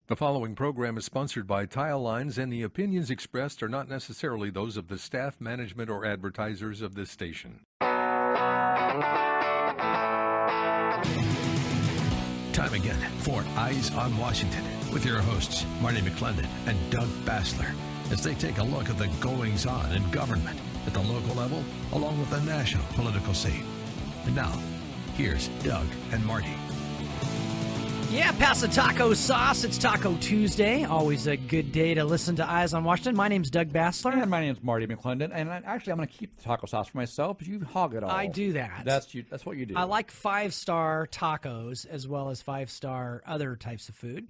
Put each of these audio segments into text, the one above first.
The following program is sponsored by Tile Lines, and the opinions expressed are not necessarily those of the staff, management, or advertisers of this station. Time again for Eyes on Washington with your hosts, Marty McClendon and Doug Bassler, as they take a look at the goings-on in government at the local level, along with the national political scene. And now, here's Doug and Marty. Yeah, pass the taco sauce. It's Taco Tuesday. Always a good day to listen to Eyes on Washington. My name's Doug Bassler. And my name's Marty McClendon. And actually, I'm going to keep the taco sauce for myself, but you hog it all. I do that. That's what you do. I like 5-star tacos as well as 5-star other types of food.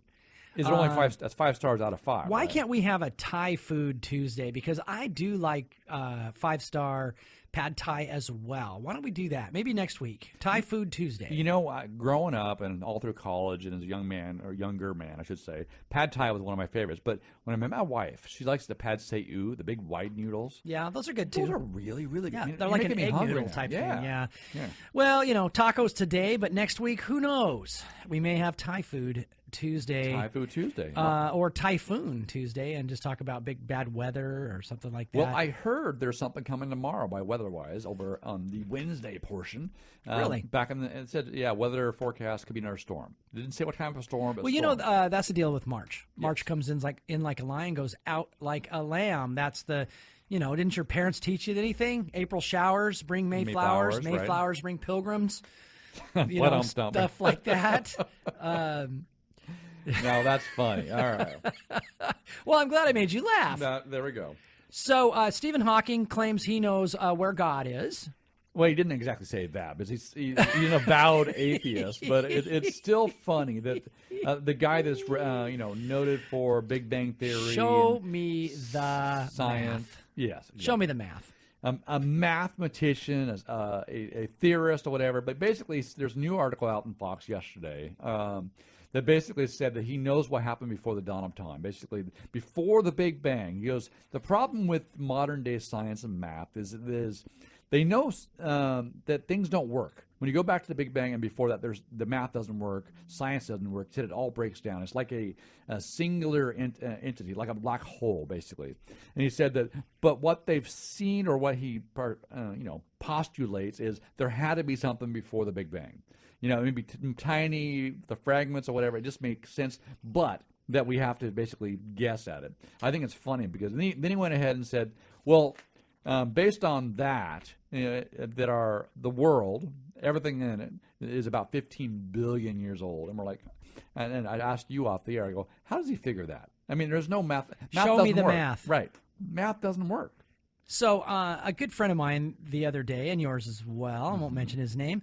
Is it only five? That's 5 stars out of 5. Why right? can't we have a Thai food Tuesday? Because I do like 5-star pad Thai as well. Why don't we do that? Maybe next week. Thai food Tuesday. You know, growing up and all through college and as a young man, or younger man, I should say, pad Thai was one of my favorites. But when I met my wife, she likes the pad see ew, the big wide noodles. Yeah, those are good too. Those are really, really good. Yeah, You're they're like an making me egg hungry noodle now. type Yeah. thing. Yeah. Yeah. Well, you know, tacos today, but next week, who knows? We may have Thai food Tuesday. Thai food Tuesday. Or Typhoon Tuesday, and just talk about big bad weather or something like that. Well, I heard there's something coming tomorrow by weather-wise over on the Wednesday portion. Really? Back in it said, yeah, weather forecast could be another storm. It didn't say what kind of a storm, but Well, you know, storm. that's the deal with March. March comes in like a lion, goes out like a lamb. That's the, you know, didn't your parents teach you anything? April showers bring May flowers. May right. flowers bring pilgrims. You What know, I'm stumping. stuff like that. Now that's funny. All right. Well, I'm glad I made you laugh. There we go. So Stephen Hawking claims he knows where God is. Well, he didn't exactly say that, but he's an avowed atheist. But it's still funny that the guy that's noted for Big Bang Theory, Show and me the science. math. Yes. Show me the math. A mathematician, a theorist, or whatever. But basically, there's a new article out in Fox yesterday that basically said that he knows what happened before the dawn of time. Basically, before the Big Bang. He goes, the problem with modern-day science and math is they know that things don't work. When you go back to the Big Bang and before that, the math doesn't work, science doesn't work. It all breaks down. It's like a singular entity, like a black hole, basically. And he said that, but what they've seen, or what he postulates, is there had to be something before the Big Bang. You know, maybe tiny, the fragments or whatever. It just makes sense, but that we have to basically guess at it. I think it's funny because then he went ahead and said, well, based on that, the world, everything in it, is about 15 billion years old. And we're like, and I asked you off the air, I go, how does he figure that? I mean, there's no math. Show me the work. math. Right. Math doesn't work. So a good friend of mine the other day, and yours as well, I won't mention his name,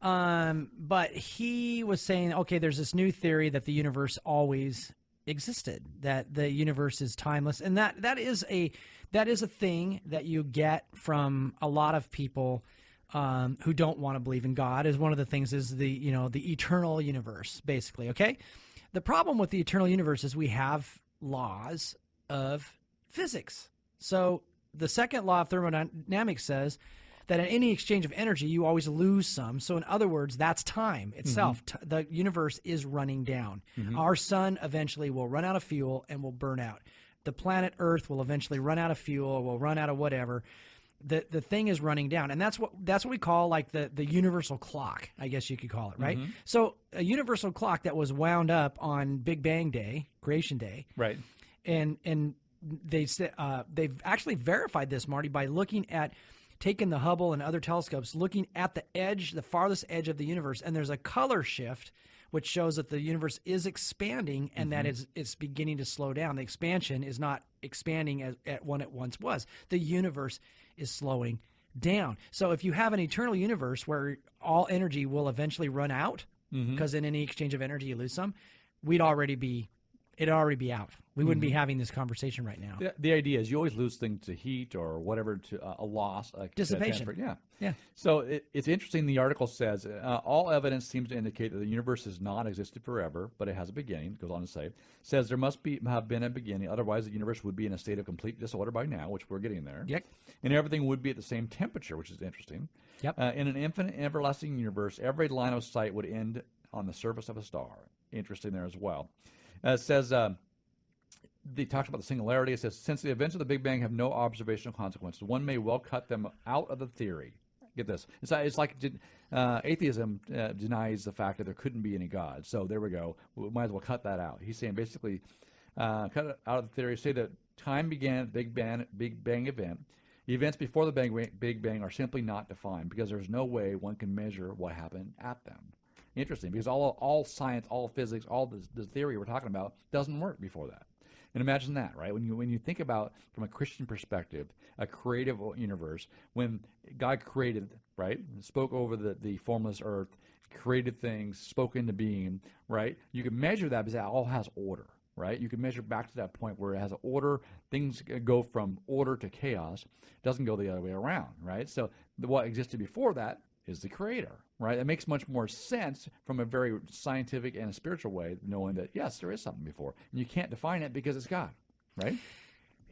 but he was saying, okay, there's this new theory that the universe always existed, that the universe is timeless, and that is a thing that you get from a lot of people who don't want to believe in God. Is one of the things is the eternal universe, basically. Okay, the problem with the eternal universe is we have laws of physics. So the second law of thermodynamics says that in any exchange of energy, you always lose some. So in other words, that's time itself. Mm-hmm. The universe is running down. Mm-hmm. Our sun eventually will run out of fuel and will burn out. The planet Earth will eventually run out of fuel or will run out of whatever. The thing is running down. And that's what we call like the universal clock, I guess you could call it, right? Mm-hmm. So a universal clock that was wound up on Big Bang Day, creation day. Right. And they said they've actually verified this, Marty, by looking at taking the Hubble and other telescopes, looking at the farthest edge of the universe, and there's a color shift which shows that the universe is expanding and that it's beginning to slow down. The expansion is not expanding at what it once was. The universe is slowing down. So if you have an eternal universe where all energy will eventually run out, because in any exchange of energy you lose some, it'd already be out. We wouldn't be having this conversation right now. The idea is you always lose things to heat or whatever, to a loss. Dissipation. Yeah. So it's interesting. The article says, all evidence seems to indicate that the universe has not existed forever, but it has a beginning. It goes on to say, says there must have been a beginning. Otherwise, the universe would be in a state of complete disorder by now, which we're getting there. Yep. And everything would be at the same temperature, which is interesting. Yep. In an infinite, everlasting universe, every line of sight would end on the surface of a star. Interesting there as well. It says, they talked about the singularity. It says, since the events of the Big Bang have no observational consequences, one may well cut them out of the theory. Get this. It's like atheism denies the fact that there couldn't be any God. So there we go. We might as well cut that out. He's saying basically cut it out of the theory. Say that time began at the Big Bang event. The events before the Big Bang are simply not defined because there's no way one can measure what happened at them. Interesting, because all science, all physics, all the theory we're talking about doesn't work before that. And imagine that, right? When you think about from a Christian perspective, a creative universe, when God created, right, spoke over the formless earth, created things, spoke into being, right? You can measure that because that all has order, right? You can measure back to that point where it has order. Things go from order to chaos. It doesn't go the other way around, right? So what existed before that is the creator, right? It makes much more sense from a very scientific and a spiritual way, knowing that, yes, there is something before. And you can't define it because it's God, right?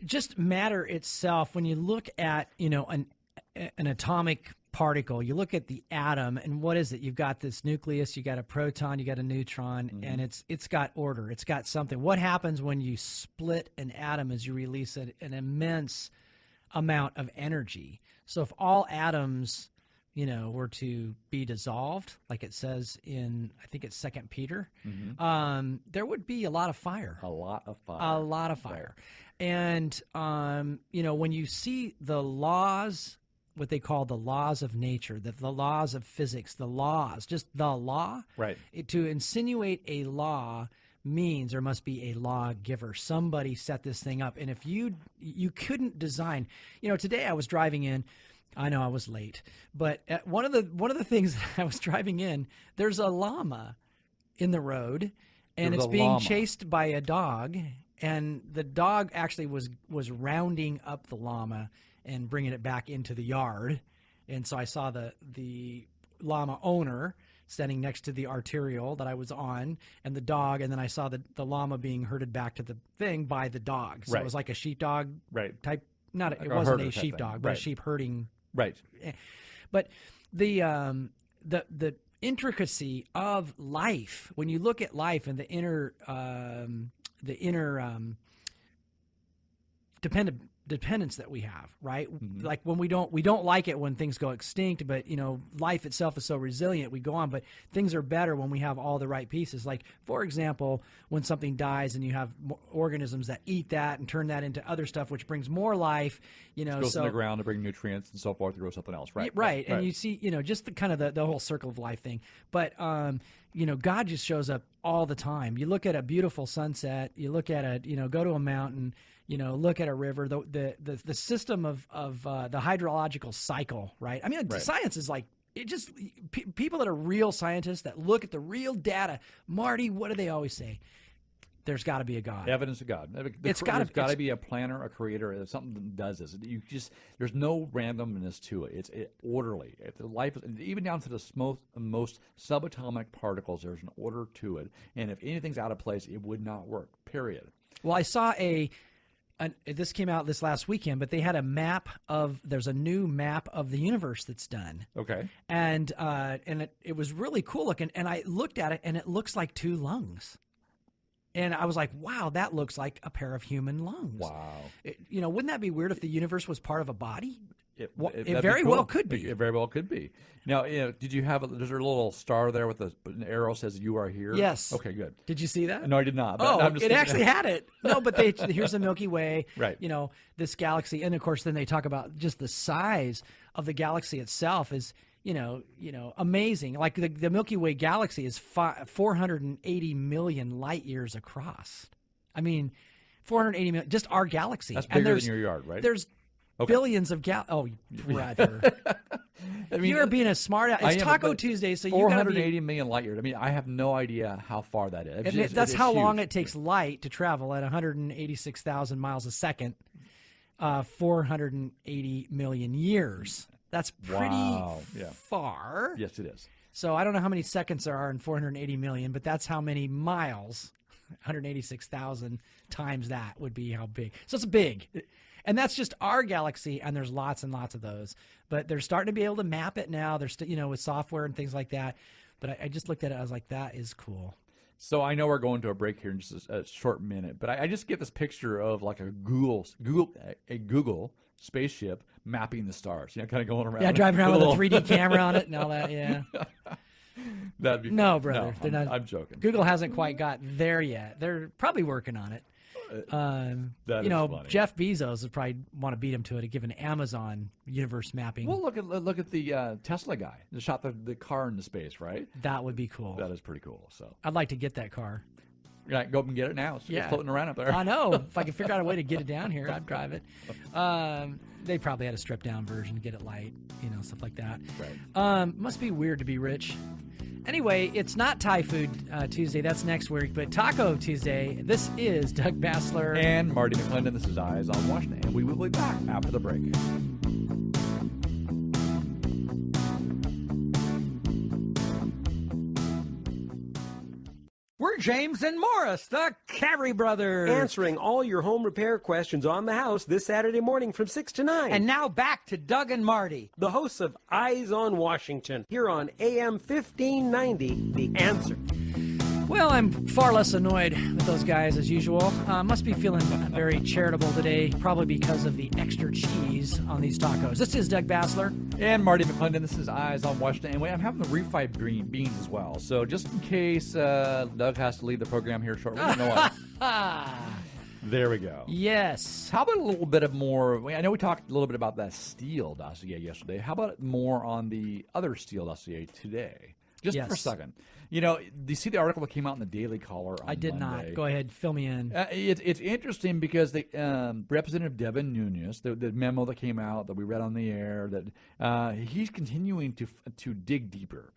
Just matter itself, when you look at, an atomic particle, you look at the atom, and what is it? You've got this nucleus, you got a proton, you got a neutron, and it's got order. It's got something. What happens when you split an atom is you release an immense amount of energy. So if all atoms were to be dissolved, like it says in, I think it's 2 Peter, there would be a lot of fire. A lot of fire. A lot of fire. And, when you see the laws, what they call the laws of nature, the laws of physics, the laws, just the law, right? To insinuate a law means there must be a lawgiver. Somebody set this thing up. And if you couldn't design, today I was driving in, I know I was late, but one of the things that I was driving in, there's a llama in the road, and it's being chased by a dog, and the dog actually was rounding up the llama and bringing it back into the yard. And so I saw the llama owner standing next to the arterial that I was on, and the dog, and then I saw the llama being herded back to the thing by the dog. So it was like a sheepdog type. It wasn't a sheepdog, but a sheep herding. Right. But the intricacy of life, when you look at life and the inner dependence that we have, right? Like when we don't like it when things go extinct, but life itself is so resilient, we go on, but things are better when we have all the right pieces. Like, for example, when something dies and you have organisms that eat that and turn that into other stuff, which brings more life, it goes in the ground to bring nutrients and so forth to grow something else, right? Right. And you see, just the kind of the whole circle of life thing. But God just shows up all the time. You look at a beautiful sunset, you look at go to a mountain, look at a river, the system of the hydrological cycle, right? I mean, science is like, people that are real scientists that look at the real data. Marty, what do they always say? There's got to be a God. Evidence of God. There's got to be a planner, a creator, something that does this. There's no randomness to it. It's orderly. Life, even down to the most subatomic particles, there's an order to it. And if anything's out of place, it would not work. Period. Well, I saw this came out this last weekend, but they had there's a new map of the universe that's done. Okay. And it was really cool looking. And I looked at it, and it looks like 2 lungs. And I was like, wow, that looks like a pair of human lungs. Wow. Wouldn't that be weird if the universe was part of a body? It very well could be. It very well could be. Now, did you have there's a little star there with an arrow says you are here? Yes. Okay, good. Did you see that? No, I did not. But it actually had it. No, but here's the Milky Way. Right. This galaxy. And of course, then they talk about just the size of the galaxy itself is, amazing. Like the Milky Way galaxy is 480 million light years across. I mean, 480 million, just our galaxy. That's bigger than your yard, right? There's billions of Oh, brother. I mean, you're being a smart ass. It's Taco Tuesday, so you got to be 480 million light years. I mean, I have no idea how far that is. That's how long it takes light to travel at 186,000 miles a second. 480 million years. That's pretty far. Yes, it is. So I don't know how many seconds there are in 480 million, but that's how many miles. 186,000 times that would be how big. So it's big. And that's just our galaxy, and there's lots and lots of those. But they're starting to be able to map it now. They're still, with software and things like that. But I just looked at it. I was like, that is cool. So I know we're going to a break here in just a short minute, but I just get this picture of like a Google spaceship mapping the stars. Kind of going around. Yeah, driving around with a 3D camera on it and all that. Yeah. That'd be No, fun. brother, they're not. I'm joking. Google hasn't quite got there yet. They're probably working on it. That is funny. Jeff Bezos would probably want to beat him to it, given Amazon universe mapping. Well, look at the Tesla guy that shot the car into space, right? That would be cool. That is pretty cool. So I'd like to get that car. go up and get it now. It's floating around up there. I know. If I could figure out a way to get it down here, I'd drive it. They probably had a stripped down version to get it light, stuff like that. Right. Must be weird to be rich. Anyway, it's not Thai Food Tuesday. That's next week. But Taco Tuesday. This is Doug Bassler. And Marty McClendon. This is Eyes on Washington. And we will be back after the break. We're James and Morris, the Carey Brothers. Answering all your home repair questions on the house this Saturday morning from 6 to 9. And now back to Doug and Marty. The hosts of Eyes on Washington, here on AM 1590, The Answer. Well, I'm far less annoyed with those guys as usual. Must be feeling very charitable today, probably because of the extra cheese on these tacos. This is Doug Bassler. And Marty McClendon. This is Eyes on Washington. And I'm having the refried beans as well. So just in case Doug has to leave the program here shortly, you know what? There we go. Yes. How about a little bit of more? I know we talked a little bit about that Steele dossier yesterday. How about more on the other Steele dossier today? Just for a second. Do you see the article that came out in the Daily Caller on I did Monday? not. Go ahead, fill me in. It's interesting because the Representative Devin Nunes, the memo that came out that we read on the air, that he's continuing to dig deeper.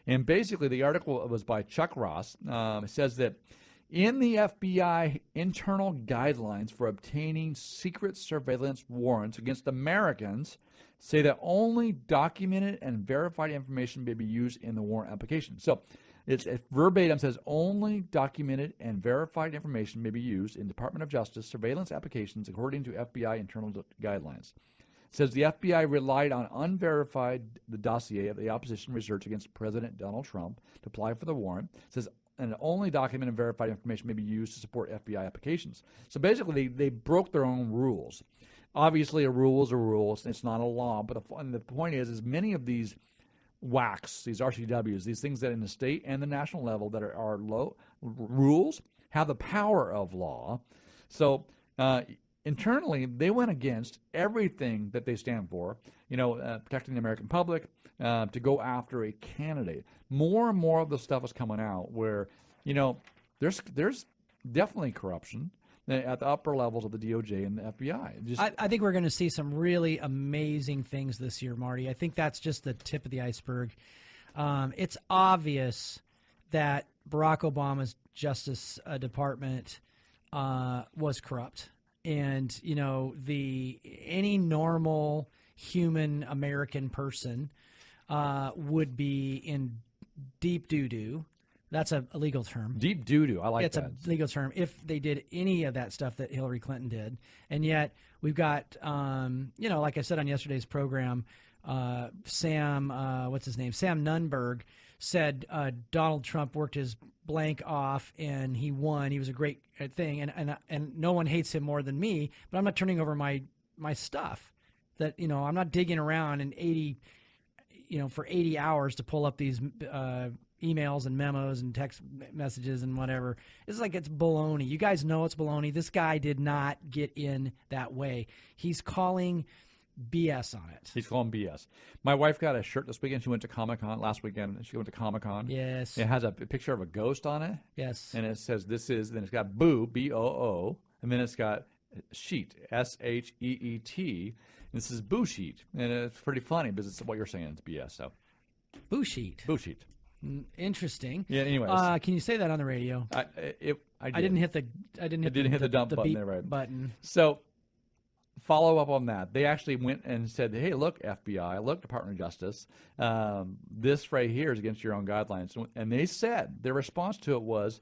And basically, the article was by Chuck Ross. It says that in the FBI internal guidelines for obtaining secret surveillance warrants against Americans, say that only documented and verified information may be used in the warrant application. So it verbatim says only documented and verified information may be used in Department of Justice surveillance applications according to FBI internal guidelines. It says the FBI relied on unverified the dossier of the opposition research against President Donald Trump to apply for the warrant. It says and only documented and verified information may be used to support FBI applications. So basically, they broke their own rules. Obviously, a rule is a rule. It's not a law. But the point is many of these WACs, these RCWs, these things that in the state and the national level that are low rules have the power of law. So internally, they went against everything that they stand for, protecting the American public, to go after a candidate. More and more of the stuff is coming out where, there's definitely corruption at the upper levels of the DOJ and the FBI. I think we're going to see some really amazing things this year, Marty. I think that's just the tip of the iceberg. It's obvious that Barack Obama's Justice Department was corrupt. And, any normal human American person would be in deep doo-doo. That's a legal term. Deep doo-doo. I like that. It's a legal term if they did any of that stuff that Hillary Clinton did. And yet we've got, like I said on yesterday's program, Sam Nunberg said Donald Trump worked his blank off and he won. He was a great thing. And no one hates him more than me, but I'm not turning over my stuff. That, I'm not digging around for 80 hours to pull up these emails and memos and text messages and whatever. It's like it's baloney. You guys know it's baloney. This guy did not get in that way. He's calling BS on it. He's calling BS. My wife got a shirt this weekend. She went to Comic-Con last weekend. She went to Comic-Con. Yes. It has a picture of a ghost on it. Yes. And it says then it's got Boo, B-O-O, and then it's got Sheet, S-H-E-E-T. This is Boo Sheet. And it's pretty funny because it's what you're saying. It's BS. So Boo Sheet. Boo Sheet. Interesting. Yeah. Anyways, can you say that on the radio? I didn't hit the dump button beep there, right? Button. So follow up on that. They actually went and said, "Hey, look, FBI, look, Department of Justice, this right here is against your own guidelines." And they said their response to it was,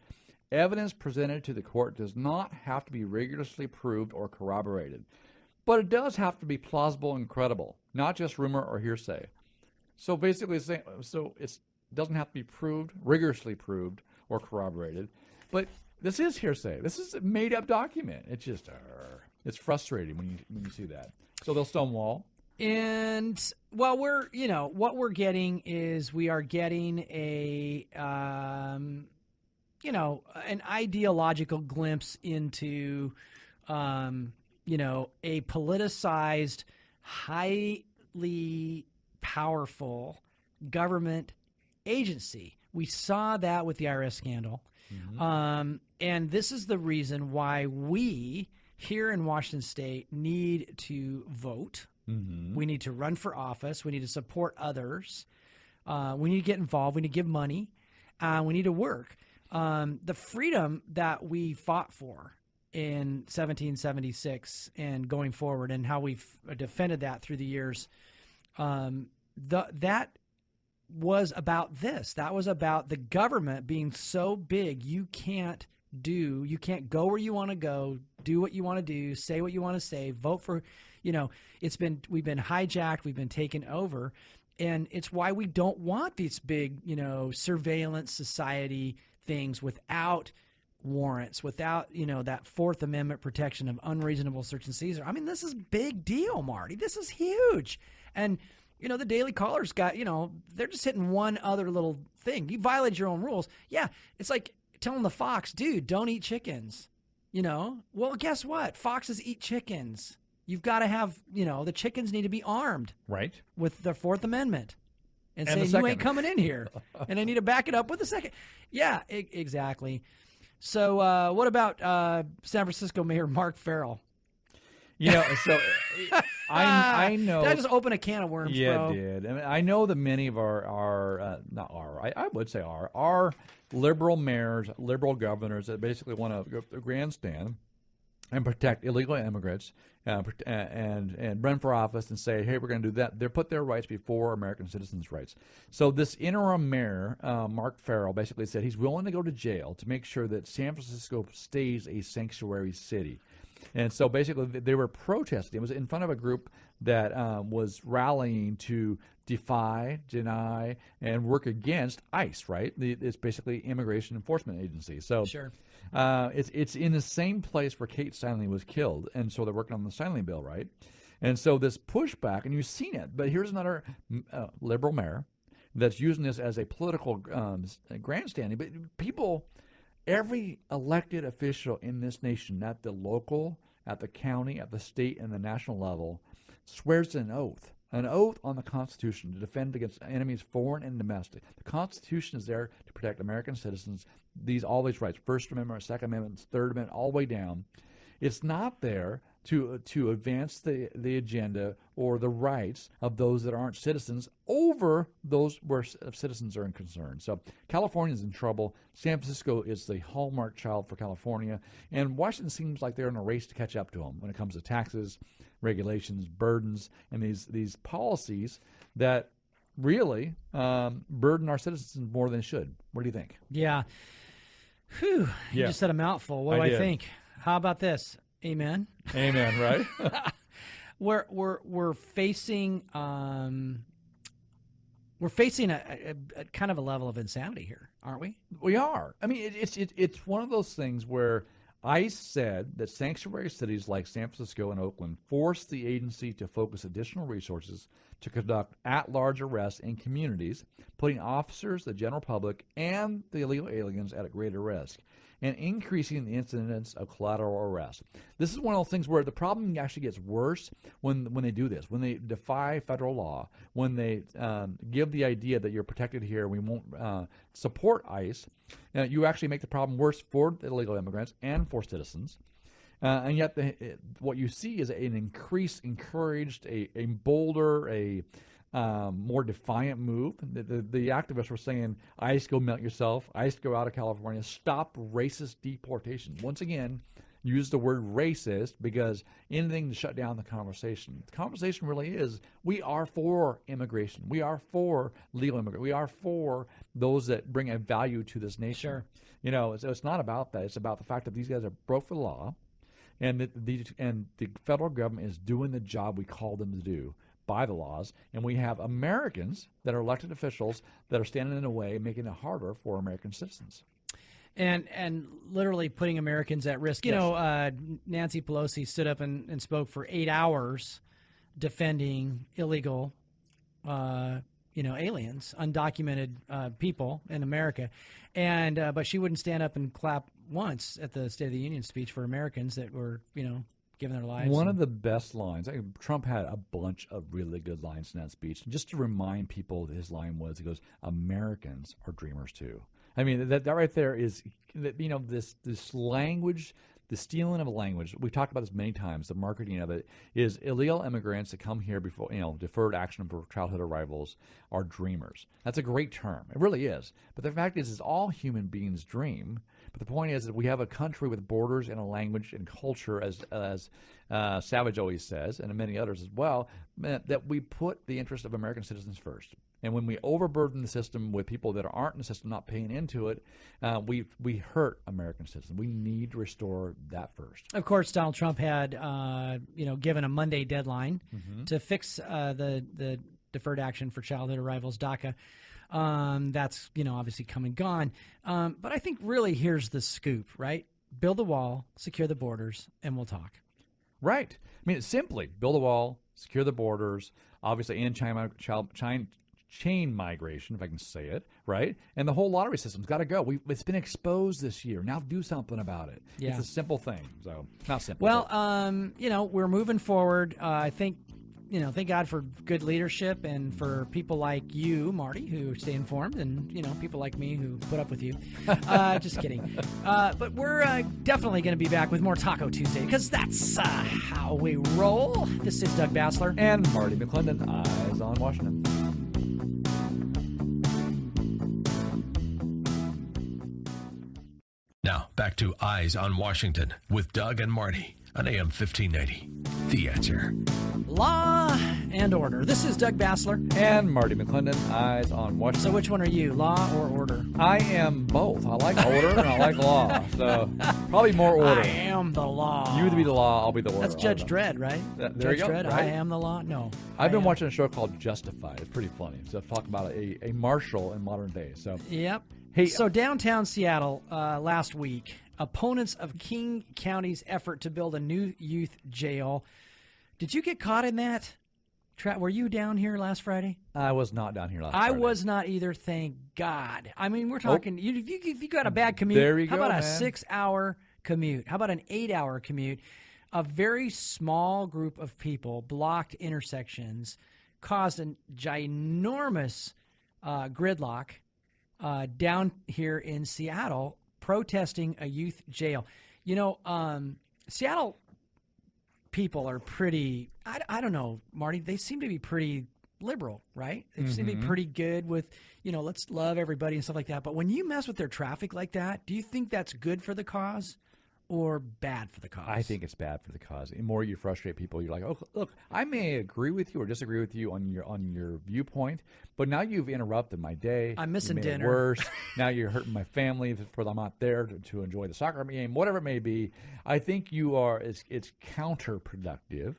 "Evidence presented to the court does not have to be rigorously proved or corroborated, but it does have to be plausible and credible, not just rumor or hearsay." So basically, it doesn't have to be proved, rigorously proved, or corroborated. But this is hearsay. This is a made-up document. It's just, it's frustrating when you see that. So they'll stonewall. And well, what we're getting is we are getting an ideological glimpse into, a politicized, highly powerful government agency. We saw that with the IRS scandal. Mm-hmm. And this is the reason why we here in Washington State need to vote. Mm-hmm. We need to run for office. We need to support others. We need to get involved. We need to give money. We need to work. The freedom that we fought for in 1776 and going forward, and how we've defended that through the years, that was about this. That was about the government being so big you can't go where you want to go, do what you want to do, say what you want to say, vote for, we've been hijacked, we've been taken over. And it's why we don't want these big, surveillance society things without warrants, without, that Fourth Amendment protection of unreasonable search and seizure. I mean, this is big deal, Marty. This is huge. And, the Daily Caller's got, they're just hitting one other little thing. You violate your own rules. Yeah, it's like telling the fox, dude, don't eat chickens. Well, guess what? Foxes eat chickens. You've got to have, the chickens need to be armed. Right. With the Fourth Amendment. And the say, second. You ain't coming in here. And I need to back it up with a second. Yeah, exactly. So what about San Francisco Mayor Mark Farrell? I know. Did I just open a can of worms, bro? Yeah, it did. I mean, I know that many of I would say our liberal mayors, liberal governors that basically want to grandstand and protect illegal immigrants and run for office and say, hey, we're going to do that. They put their rights before American citizens' rights. So this interim mayor, Mark Farrell, basically said he's willing to go to jail to make sure that San Francisco stays a sanctuary city. And so basically they were protesting. It was in front of a group that was rallying to defy, deny, and work against ICE, right? It's basically Immigration Enforcement Agency. So sure. It's in the same place where Kate Steinle was killed, and so they're working on the Steinle bill, right? And so this pushback, and you've seen it, but here's another liberal mayor that's using this as a political grandstanding. But people, every elected official in this nation, at the local, at the county, at the state, and the national level, swears an oath on the Constitution to defend against enemies foreign and domestic. The Constitution is there to protect American citizens, all these rights, First Amendment, Second Amendment, Third Amendment, all the way down. It's not there to advance the agenda or the rights of those that aren't citizens over those where citizens are concerned. So California's in trouble. San Francisco is the hallmark child for California, and Washington seems like they're in a race to catch up to them when it comes to taxes, regulations, burdens, and these policies that really burden our citizens more than they should. What do you think? Yeah. Whew. You just said a mouthful. What do I think? How about this? Amen. Amen. Right. we're facing a kind of a level of insanity here, aren't we? We are. I mean, it's one of those things where ICE said that sanctuary cities like San Francisco and Oakland forced the agency to focus additional resources to conduct at-large arrests in communities, putting officers, the general public, and the illegal aliens at a greater risk, and increasing the incidence of collateral arrest. This is one of those things where the problem actually gets worse when they do this, when they defy federal law, when they give the idea that you're protected here, we won't support ICE. You actually make the problem worse for the illegal immigrants and for citizens. And yet what you see is an encouraged, a bolder, a more defiant move. The activists were saying, ICE, go melt yourself. ICE, go out of California. Stop racist deportation. Once again, use the word racist because anything to shut down the conversation. The conversation really is, we are for immigration. We are for legal immigrants. We are for those that bring a value to this nation. Sure. So it's not about that. It's about the fact that these guys have broke the law, and the federal government is doing the job we call them to do by the laws, and we have Americans that are elected officials that are standing in the way, making it harder for American citizens. and literally putting Americans at risk. You know, Nancy Pelosi stood up and spoke for 8 hours defending illegal, aliens, undocumented people in America, and but she wouldn't stand up and clap once at the State of the Union speech for Americans that were, giving their lives. One of the best lines. Trump had a bunch of really good lines in that speech. And just to remind people, his line was, he goes, "Americans are dreamers too." I mean, that right there is, this language, the stealing of a language. We've talked about this many times. The marketing of it is illegal immigrants that come here before, deferred action for childhood arrivals are dreamers. That's a great term. It really is. But the fact is all human beings dream. But the point is that we have a country with borders and a language and culture, as Savage always says, and many others as well, that we put the interest of American citizens first. And when we overburden the system with people that aren't in the system, not paying into it, we hurt American citizens. We need to restore that first. Of course, Donald Trump had, given a Monday deadline to fix the deferred action for childhood arrivals, DACA. That's, obviously come and gone. But I think really here's the scoop, right? Build the wall, secure the borders, and we'll talk. Right. I mean, it's simply build a wall, secure the borders, obviously end chain migration, if I can say it, right? And the whole lottery system's got to go. It's been exposed this year. Now do something about it. Yeah. It's a simple thing. So, not simple. Well, we're moving forward. I think, thank God for good leadership and for people like you, Marty, who stay informed, and, people like me who put up with you. Just kidding. But we're definitely going to be back with more Taco Tuesday, because that's how we roll. This is Doug Bassler. And Marty McClendon, Eyes on Washington. Now, back to Eyes on Washington with Doug and Marty on AM 1590. The Answer. Law and order. This is Doug Bassler. And Marty McClendon, Eyes on Washington. So which one are you, law or order? I am both. I like order and I like law. So probably more order. I am the law. You be the law, I'll be the order. That's Judge Dredd, right? There Judge you go. Dredd, Right? I am the law? No. I've been watching a show called Justified. It's pretty funny. So talk about a marshal in modern day. So Yep. Hey, so downtown Seattle last week, opponents of King County's effort to build a new youth jail. Did you get caught in that? Were you down here last Friday? I was not down here last I Friday. was not either, thank God. I mean, we're talking, if you got a bad commute, There you how go, about a man. 6-hour commute? How about an 8-hour commute? A very small group of people blocked intersections, caused a ginormous gridlock down here in Seattle, protesting a youth jail. Seattle people are pretty, I don't know, Marty, they seem to be pretty liberal, right? They seem to be pretty good with, let's love everybody and stuff like that. But when you mess with their traffic like that, do you think that's good for the cause or bad for the cause? I think it's bad for the cause. The more you frustrate people, you're like, oh, look, I may agree with you or disagree with you on your viewpoint, but now you've interrupted my day. I'm missing You made it dinner. worse. Now you're hurting my family for I'm not there to enjoy the soccer game, whatever it may be. I think you are. It's counterproductive.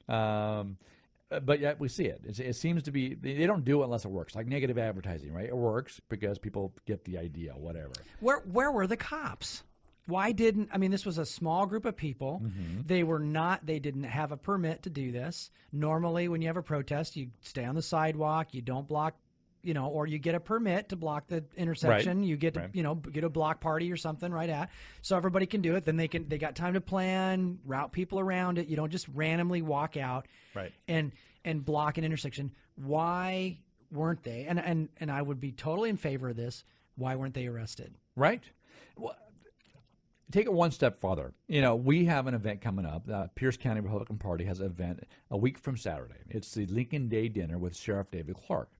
But yet we see it. It seems to be, they don't do it unless it works. Like negative advertising, right? It works because people get the idea, whatever. Where were the cops? Why didn't, this was a small group of people. They didn't have a permit to do this. Normally when you have a protest, you stay on the sidewalk, you don't block, or you get a permit to block the intersection. Right. You get to, get a block party or something so everybody can do it. Then they got time to plan, route people around it. You don't just randomly walk out Right. and block an intersection. Why weren't they? And I would be totally in favor of this. Why weren't they arrested? Right. Well, take it one step farther. We have an event coming up. Pierce County Republican Party has an event a week from Saturday. It's the Lincoln Day dinner with Sheriff David Clark.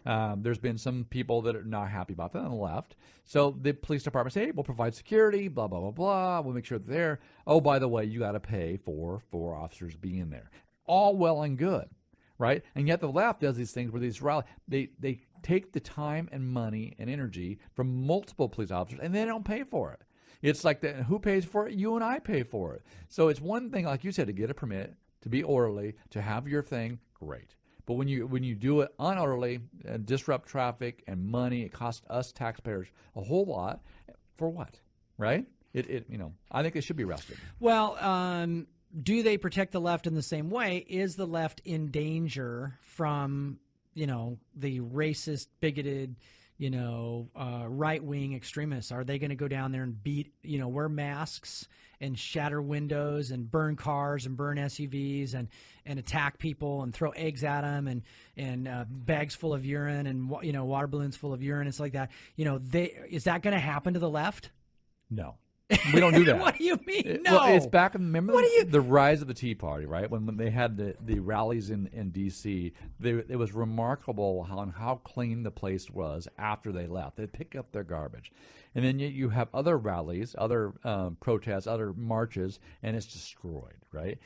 There's been some people that are not happy about that on the left. So the police department say, hey, we'll provide security, blah, blah, blah, blah. We'll make sure they're there. Oh, by the way, you got to pay for 4 officers being there. All well and good, right? And yet the left does these things where these rallies, they take the time and money and energy from multiple police officers and they don't pay for it. It's like who pays for it? You and I pay for it. So it's one thing, like you said, to get a permit, to be orderly, to have your thing, great. But when you do it unorderly and disrupt traffic and money, it costs us taxpayers a whole lot. For what? right? I think they should be arrested. Well, do they protect the left in the same way? Is the left in danger from, the racist, bigoted, right-wing extremists? Are they going to go down there and beat, wear masks and shatter windows and burn cars and burn SUVs and attack people and throw eggs at them and bags full of urine and, water balloons full of urine and stuff like that? Is that going to happen to the left? No. We don't do that. What do you mean? No. Well, it's back in, remember the rise of the Tea Party, right? When they had the rallies in D.C., it was remarkable on how clean the place was after they left. They'd pick up their garbage. And then you have other rallies, other protests, other marches, and it's destroyed, right?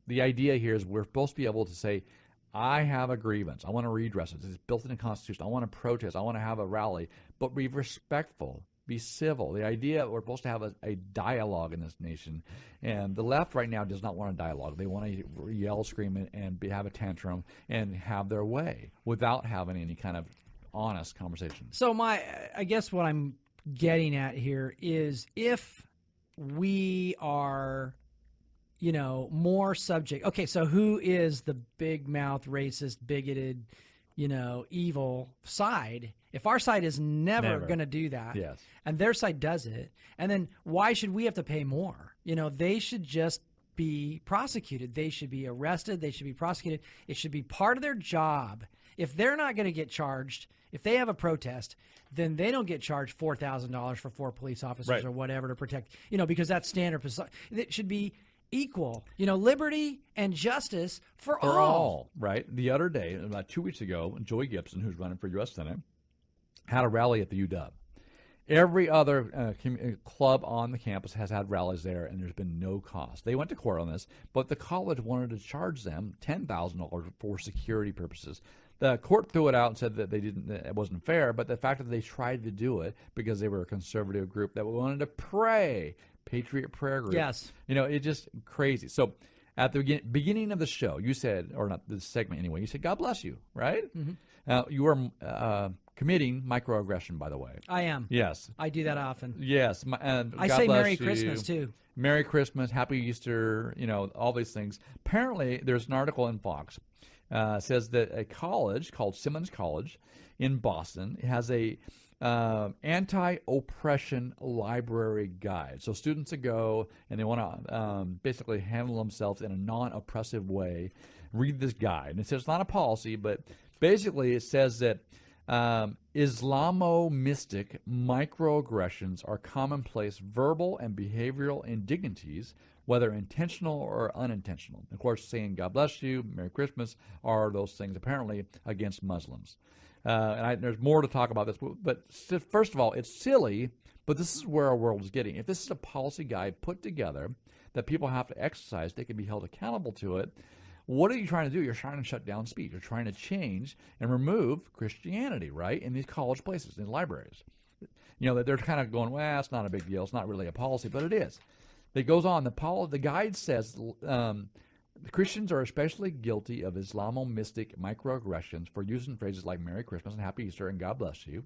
The idea here is we're supposed to be able to say, I have a grievance. I want to redress it. It's built in the Constitution. I want to protest. I want to have a rally. But be respectful. Be civil. The idea we're supposed to have a dialogue in this nation, and the left right now does not want a dialogue. They want to yell, scream, and have a tantrum and have their way without having any kind of honest conversation. So I guess what I'm getting at here is if we are, more subject. Okay, so who is the big mouth, racist, bigoted, evil side? If our side is never going to do that, yes, and their side does it, and then why should we have to pay more? They should just be prosecuted. They should be arrested. They should be prosecuted. It should be part of their job. If they're not going to get charged, if they have a protest, then they don't get charged $4,000 for 4 police officers right. or whatever to protect, because that's standard. It should be equal, liberty and justice for all. Right. The other day, about 2 weeks ago, Joey Gibson, who's running for U.S. Senate, had a rally at the UW. Every other club on the campus has had rallies there, and there's been no cost. They went to court on this, but the college wanted to charge them $10,000 for security purposes. The court threw it out and said that it wasn't fair, but the fact that they tried to do it because they were a conservative group that wanted to pray, Patriot Prayer Group. Yes. It's just crazy. So at the beginning of the show, you said, or not the segment anyway, you said, God bless you, right? Mm-hmm. You are committing microaggression, by the way. I am. Yes. I do that often. Yes. And I God say bless Merry you. Christmas, too. Merry Christmas, Happy Easter, all these things. Apparently, there's an article in Fox says that a college called Simmons College in Boston has a anti-oppression library guide. So students that go and they want to basically handle themselves in a non-oppressive way, read this guide. And it says it's not a policy, but basically it says that Islamo-mystic microaggressions are commonplace verbal and behavioral indignities, whether intentional or unintentional. Of course, saying God bless you, Merry Christmas, are those things apparently against Muslims. There's more to talk about this, but first of all, it's silly, but this is where our world is getting. If this is a policy guide put together that people have to exercise, they can be held accountable to it. What are you trying to do? You're trying to shut down speech. You're trying to change and remove Christianity, right, in these college places, in libraries. They're kind of going, well, it's not a big deal. It's not really a policy, but it is. It goes on. The guide says Christians are especially guilty of Islamo-mystic microaggressions for using phrases like Merry Christmas and Happy Easter and God bless you.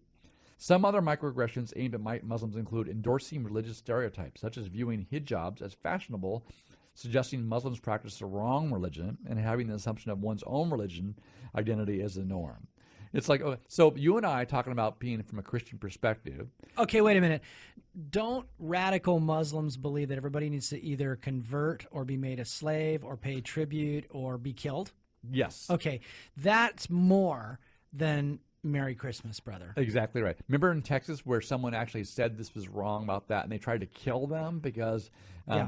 Some other microaggressions aimed at Muslims include endorsing religious stereotypes, such as viewing hijabs as fashionable, suggesting Muslims practice the wrong religion, and having the assumption of one's own religion identity as the norm. It's like, so you and I talking about being from a Christian perspective. Okay, wait a minute. Don't radical Muslims believe that everybody needs to either convert or be made a slave or pay tribute or be killed? Yes. Okay, that's more than Merry Christmas, brother. Exactly right. Remember in Texas where someone actually said this was wrong about that, and they tried to kill them because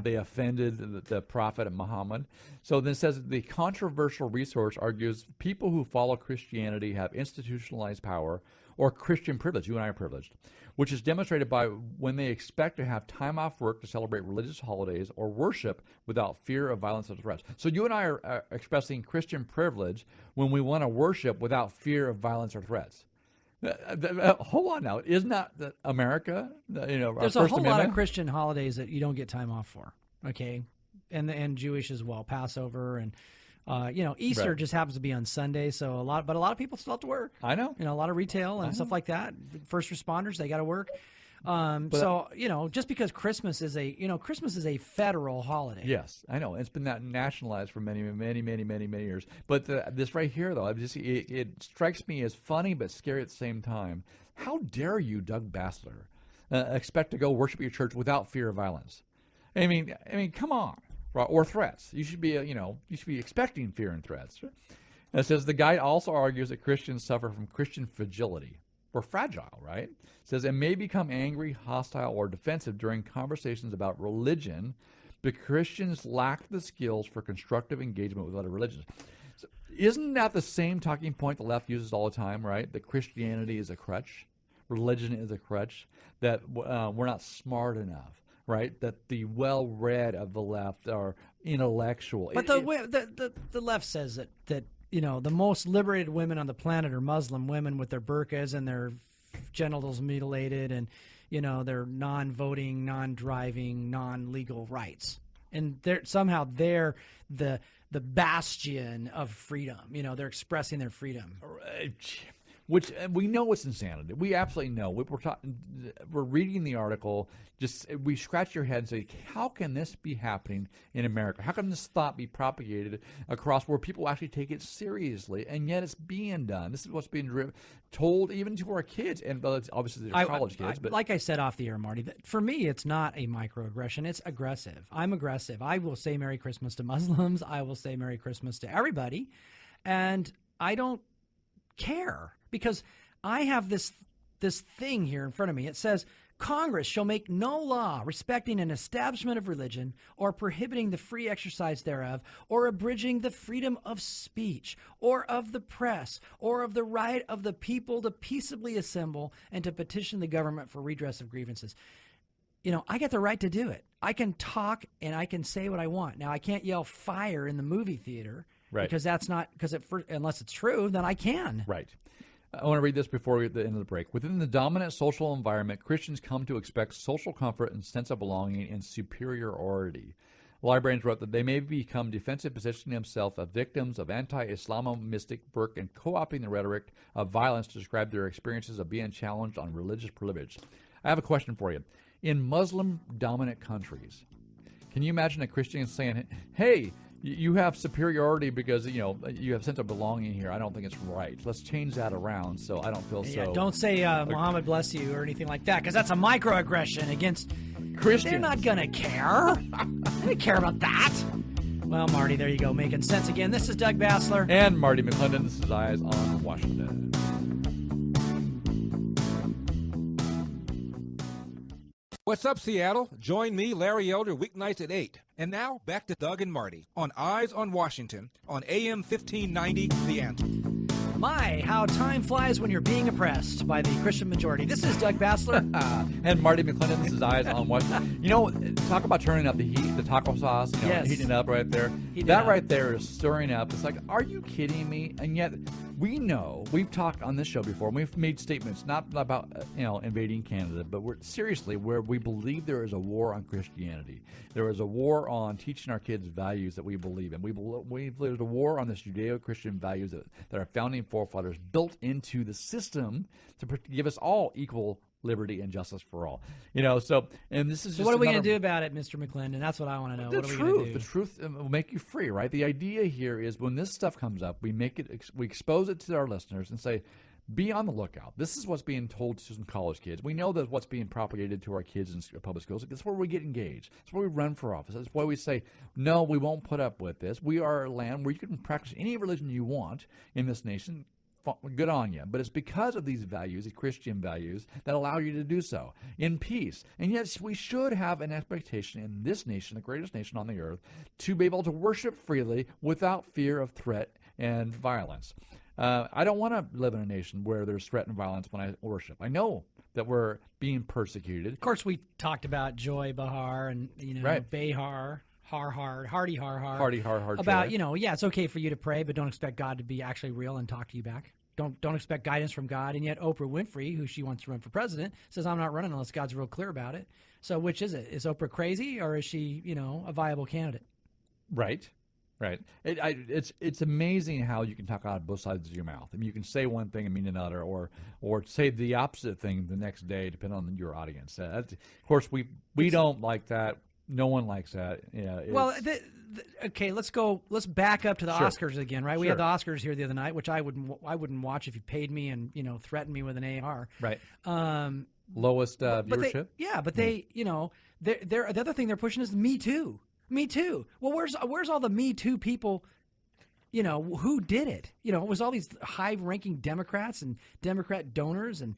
they offended the prophet Muhammad? So then it says the controversial resource argues people who follow Christianity have institutionalized power or Christian privilege. You and I are privileged, which is demonstrated by when they expect to have time off work to celebrate religious holidays or worship without fear of violence or threats. So you and I are expressing Christian privilege when we want to worship without fear of violence or threats. Hold on now. Isn't that America? There's a whole lot of Christian holidays that you don't get time off for, okay? And Jewish as well, Passover and Easter just happens to be on Sunday, so a lot of people still have to work. I know. A lot of retail and stuff like that. First responders, they got to work. So, just because Christmas is a federal holiday. Yes, I know. It's been that nationalized for many, many, many, many, many years. But this right here, though, it strikes me as funny but scary at the same time. How dare you, Doug Bassler, expect to go worship your church without fear of violence? I mean, come on, or threats. You should be, you should be expecting fear and threats. And it says the guide also argues that Christians suffer from Christian fragility. We're fragile, right? It says it may become angry, hostile, or defensive during conversations about religion, but Christians lack the skills for constructive engagement with other religions. So isn't that the same talking point the left uses all the time, right? That Christianity is a crutch, religion is a crutch, that we're not smart enough, right? That the well-read of the left are intellectual. But the left says that the most liberated women on the planet are Muslim women with their burqas and their genitals mutilated and, their non-voting, non-driving, non-legal rights. And they're the bastion of freedom. They're expressing their freedom. Which we know it's insanity. We absolutely know. We're reading the article. We scratch your head and say, how can this be happening in America? How can this thought be propagated across where people actually take it seriously, and yet it's being done? This is what's being told even to our kids, and it's obviously they're college kids. But like I said off the air, Marty, for me, it's not a microaggression. It's aggressive. I'm aggressive. I will say Merry Christmas to Muslims. I will say Merry Christmas to everybody, and I don't care. Because I have this thing here in front of me. It says, Congress shall make no law respecting an establishment of religion or prohibiting the free exercise thereof or abridging the freedom of speech or of the press or of the right of the people to peaceably assemble and to petition the government for redress of grievances. I get the right to do it. I can talk and I can say what I want. Now, I can't yell fire in the movie theater. Right. Because that's not, unless it's true, then I can. Right. I want to read this before we get to the end of the break. Within the dominant social environment, Christians come to expect social comfort and sense of belonging and superiority. Librarians wrote that they may become defensive, positioning themselves as victims of anti-Islamistic work and co-opting the rhetoric of violence to describe their experiences of being challenged on religious privilege. I have a question for you. In Muslim-dominant countries, can you imagine a Christian saying, hey, you have superiority because, you have a sense of belonging here. I don't think it's right. Let's change that around so I don't feel so... Don't say Muhammad bless you or anything like that, because that's a microaggression against Christians. They're not going to care. They don't care about that. Well, Marty, there you go, making sense again. This is Doug Bassler. And Marty McClendon. This is Eyes on Washington. What's up, Seattle? Join me, Larry Elder, weeknights at 8. And now, back to Doug and Marty on Eyes on Washington on AM 1590, The Answer. My, how time flies when you're being oppressed by the Christian majority. This is Doug Bassler. And Marty McClendon. This is Eyes on Washington. Talk about turning up the heat, the taco sauce, yes. Heating it up right there. That right there is stirring up. It's like, are you kidding me? And yet, we know, we've talked on this show before, and we've made statements, not about, invading Canada, but where we believe there is a war on Christianity. There is a war on teaching our kids values that we believe in. We believe there's a war on this Judeo-Christian values that our founding forefathers built into the system to give us all equal liberty and justice for all. And this is just what are we going to do about it, Mr. McClendon? That's what I want to know. The truth will make you free, right? The idea here is when this stuff comes up, we expose it to our listeners and say, be on the lookout. This is what's being told to some college kids. We know that what's being propagated to our kids in public schools. That's where we get engaged. That's where we run for office. That's why we say, no, we won't put up with this. We are a land where you can practice any religion you want in this nation. Good on you. But it's because of these values, these Christian values, that allow you to do so in peace. And yes, we should have an expectation in this nation, the greatest nation on the earth, to be able to worship freely without fear of threat and violence. I don't want to live in a nation where there's threat and violence when I worship. I know that we're being persecuted. Of course, we talked about Joy Behar and, right. Behar. Hardy har. Hardy har. About, it's okay for you to pray, but don't expect God to be actually real and talk to you back. Don't expect guidance from God. And yet Oprah Winfrey, who she wants to run for president, says, I'm not running unless God's real clear about it. So which is it? Is Oprah crazy or is she, a viable candidate? Right. Right. It's amazing how you can talk out of both sides of your mouth. I mean, you can say one thing and mean another, or say the opposite thing the next day, depending on your audience. Of course, we don't like that. No one likes that. Yeah. Well, okay, let's back up to the Sure. Oscars again, right? We Sure. had the Oscars here the other night, which I wouldn't watch if you paid me and threatened me with an AR. right. Um, Lowest but viewership. they they're the other thing they're pushing is Me Too. Me Too. Well, where's all the Me Too people? Who did it? It was all these high-ranking Democrats and Democrat donors and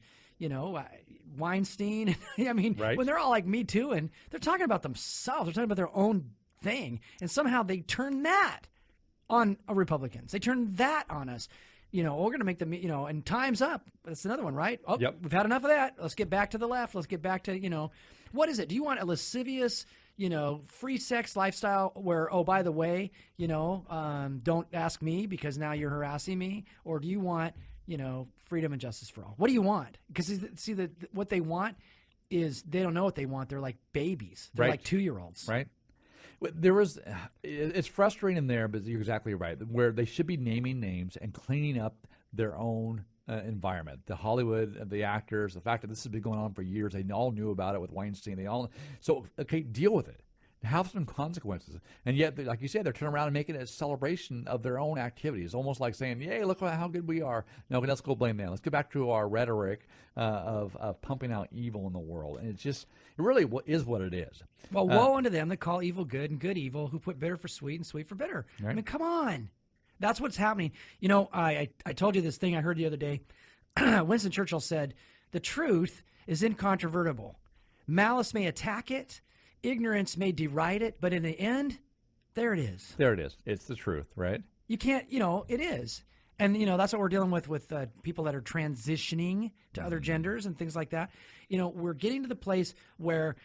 Weinstein. I mean, Right. when they're all like Me Too, and they're talking about themselves, they're talking about their own thing, and somehow they turn that on Republicans. They turn that on us. We're going to make them, and time's up. That's another one, right? Oh, Yep. We've had enough of that. Let's get back to the left. Let's get back to, what is it? Do you want a lascivious, free sex lifestyle where, oh, by the way, don't ask me because now you're harassing me? Or do you want, freedom and justice for all? What do you want? Because see, what they want is they don't know what they want. They're like babies. They're Right. like 2-year-olds. Right. There was, it's frustrating there, but you're exactly right. Where they should be naming names and cleaning up their own environment. The Hollywood, the actors, the fact that this has been going on for years. They all knew about it with Weinstein. So okay, deal with it. Have some consequences. And yet, like you said, they're turning around and making it a celebration of their own activities, almost like saying, "Yay, look how good we are." No, let's go blame them. Let's get back to our rhetoric of pumping out evil in the world. And it really is what it is. Well, woe unto them that call evil good and good evil, who put bitter for sweet and sweet for bitter. I Right. mean, come on. That's what's happening. I told you this thing I heard the other day. Winston Churchill said, "The truth is incontrovertible. Malice may attack it, ignorance may deride it, but in the end, there it is." There it is. It's the truth, right? You can't, it is. And, that's what we're dealing with people that are transitioning to other genders and things like that. We're getting to the place where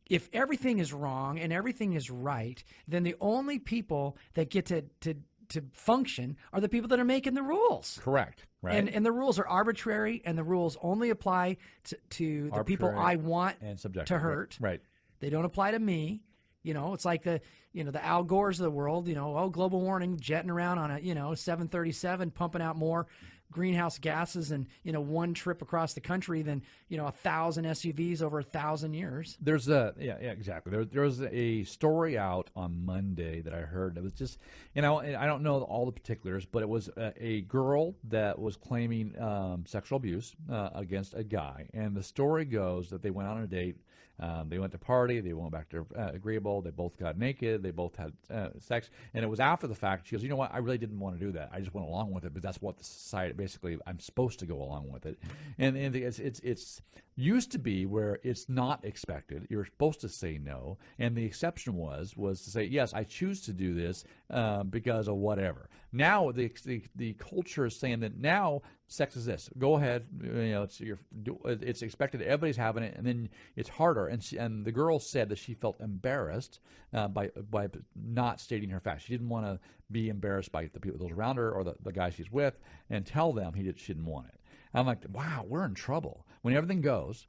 if everything is wrong and everything is right, then the only people that get to function are the people that are making the rules. Correct. Right. And the rules are arbitrary, and the rules only apply to the people Arbitrary I want and subjective. to hurt. Right. They don't apply to me. It's like the Al Gores of the world, global warming, jetting around on a, 737, pumping out more greenhouse gases and, one trip across the country than, 1,000 SUVs over 1,000 years. There's exactly. There was a story out on Monday that I heard. It was just, and I don't know all the particulars, but it was a girl that was claiming sexual abuse against a guy. And the story goes that they went on a date. They went to party. They went back to Agreeable. They both got naked. They both had sex. And it was after the fact. She goes, "You know what? I really didn't want to do that. I just went along with it because that's what the society basically. I'm supposed to go along with it." And it's used to be where it's not expected. You're supposed to say no, and the exception was to say yes. I choose to do this because of whatever. Now the culture is saying that now sex is this. Go ahead. It's expected. Everybody's having it, and then it's harder. And the girl said that she felt embarrassed by not stating her facts. She didn't want to be embarrassed by the people those around her or the guy she's with, and tell them she didn't want it. I'm like, wow, we're in trouble when everything goes,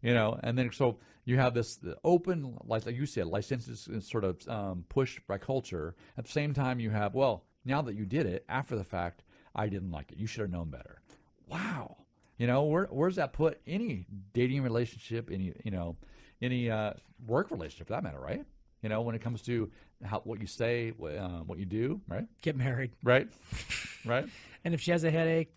and then so you have this open, like you said, licentious sort of push by culture. At the same time, you have, well, now that you did it after the fact, I didn't like it. You should have known better. Wow, where's that put any dating relationship, any work relationship for that matter, right? When it comes to what you say, what you do, right? Get married. Right, right. And if she has a headache,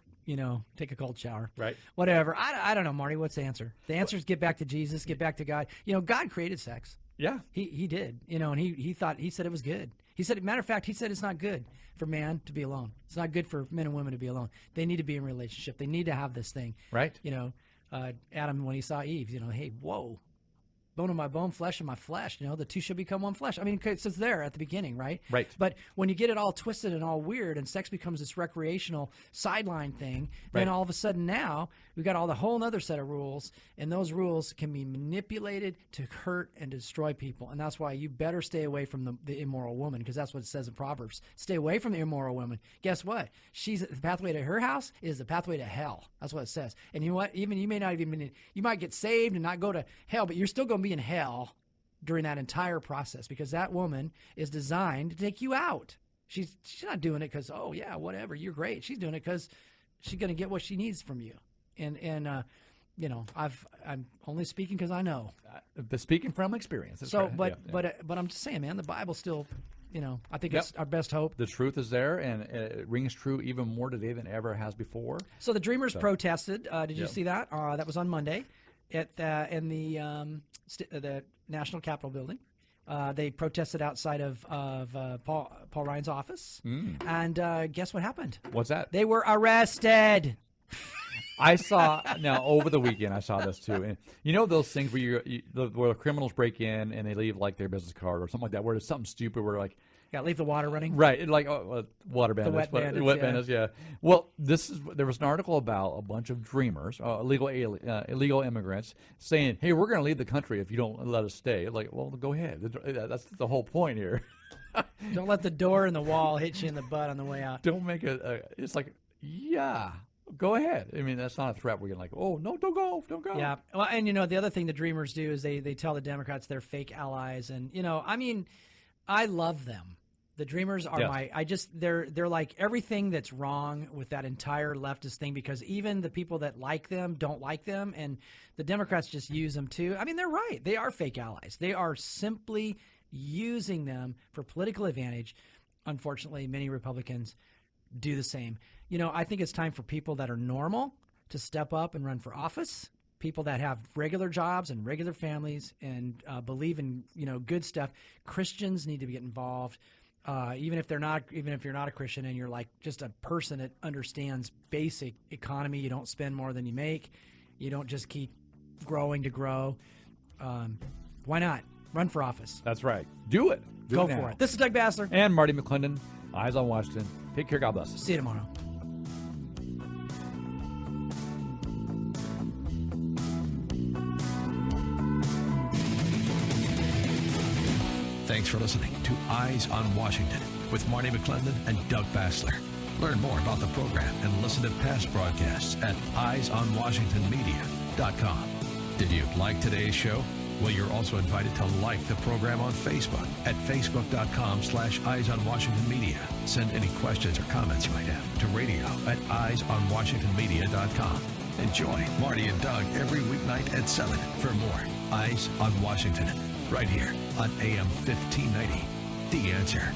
take a cold shower. Right. Whatever. I don't know, Marty. What's the answer? The answer is get back to Jesus, get back to God. God created sex. Yeah. He did. And he said it was good. He said, matter of fact, he said it's not good for man to be alone. It's not good for men and women to be alone. They need to be in a relationship. They need to have this thing. Right. Adam, when he saw Eve, hey, whoa. Bone of my bone, flesh of my flesh. The two shall become one flesh. I mean, it's there at the beginning, right? Right. But when you get it all twisted and all weird and sex becomes this recreational sideline thing, then Right. all of a sudden now we've got all the whole other set of rules, and those rules can be manipulated to hurt and destroy people. And that's why you better stay away from the immoral woman, because that's what it says in Proverbs. Stay away from the immoral woman. Guess what? The pathway to her house is the pathway to hell. That's what it says. And you know what? Even you may not even you might get saved and not go to hell, but you're still going to be in hell during that entire process, because that woman is designed to take you out. She's not doing it because, oh yeah, whatever, you're great. She's doing it because she's going to get what she needs from you. And you know, I'm only speaking because I know. But speaking from experience. That's So, right. but I'm just saying, man, the Bible still, you know, I think it's our best hope. The truth is there, and it rings true even more today than ever has before. So the Dreamers protested. Did you see that? That was on Monday at in the National Capitol building. They protested outside of Paul Ryan's office, and guess what happened? What's that? They were arrested. I saw over the weekend. I saw this too, and you know those things where where the criminals break in and they leave like their business card or something like that, where it's something stupid, where like leave the water running. right, like water bandits, wet bandits, wet yeah. bandits, yeah. Well, there was an article about a bunch of dreamers, illegal immigrants, saying, "Hey, we're going to leave the country if you don't let us stay." Like, well, go ahead. That's the whole point here. Don't let the door and the wall hit you in the butt on the way out. Don't make it's like, yeah. Go ahead. I mean, that's not a threat. We're like, oh no, don't go. Yeah. Well, and you know, the other thing the Dreamers do is they tell the Democrats they're fake allies, and you know, I mean, I love them. The Dreamers are they're like everything that's wrong with that entire leftist thing, because even the people that like them don't like them, and the Democrats just use them too. I mean, they're right. They are fake allies. They are simply using them for political advantage. Unfortunately, many Republicans do the same. You know, I think it's time for people that are normal to step up and run for office. People that have regular jobs and regular families and believe in, you know, good stuff. Christians need to get involved, even if you're not a Christian and you're like just a person that understands basic economy. You don't spend more than you make. You don't just keep growing to grow. Why not run for office? That's right. Do it. Go for it. This is Doug Bassler and Marty McClendon. Eyes on Washington. Take care. God bless. See you tomorrow. Thanks for listening to Eyes on Washington with Marty McClendon and Doug Bassler. Learn more about the program and listen to past broadcasts at eyesonwashingtonmedia.com. Did you like today's show? Well, you're also invited to like the program on Facebook at facebook.com/eyesonwashingtonmedia. Send any questions or comments you might have to radio@eyesonwashingtonmedia.com. Enjoy Marty and Doug every weeknight at 7 for more Eyes on Washington, right here on AM 1590. The Answer.